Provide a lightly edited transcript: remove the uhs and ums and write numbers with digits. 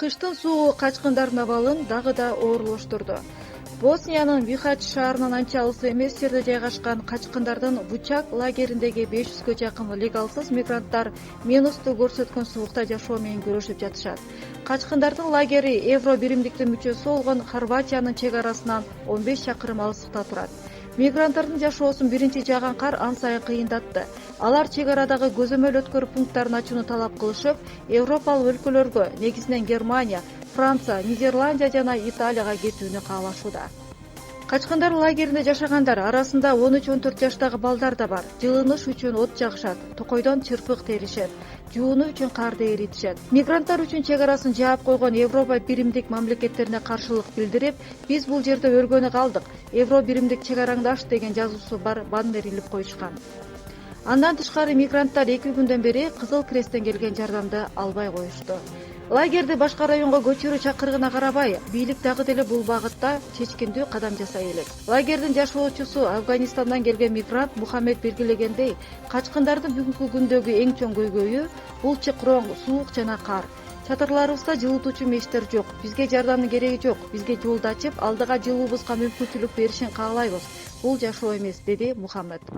Кыштын суугу качкындардын абалын дагы да оорлоштурду. Босниянын Бихач шаарынан анча алыс эмес жерде жайгашкан качкындардын Бучак лагериндеги 500гө жакын легалсыз мигранттар минусту көрсөткөн суукта жашоо менен күрөшүп жатышат. Качкындардын лагери Евро биримдиктин мүчөсү болгон Хорватиянын чек арасынан 15 чакырым алыстыкта турат. Мигранттардын жашоосун биринчи жааган кар ан сайын кыйындатты. Алар чек арадагы көзөмөл өткөрүү пункттарын ачууну талап кылышып, Европалык өлкөлөргө, негизинен Германия, Франция, Нидерландия жана Италияга кетүүнү каалашууда. Качкындар лагеринде жашагандар арасында 13-14 жаштагы балдар да бар. Жылыныш үчүн от жагышат, токойдон чырпык теришет, жууну үчүн карды эритишет. Мигранттар үчүн чек арасын жаап койгон Европа биримдик мамлекеттерине каршылык билдирип, биз бул жерде өлгөнү калдык. Евро биримдик чек араңдаш деген жазуусу бар баннер илип коюшкан. Андан тышкары мигранттар 2 күндөн бери Кызыл Кресттен келген жардамды албай коюшту. Лагерди башка районго көчүрүү чакырыгына карабай, бийлик дагы деле бул багытта чечкиндүү кадам жасай элек. Лагердин жашоочусу Афганистандан келген мигрант Мухаммед белгилегендей, качкындардын бүгүнкү күндөгү эң чоң көйгөйү бул чыкыроң суук жана кар. Чатырларыбызда жылытуучу мештер жок, бизге жардамдын кереги жок, бизге жолду ачып, алдыга жылуубузга мүмкүнчүлүк беришин каалайбыз. Бул жашоо эмес, деди Мухаммед.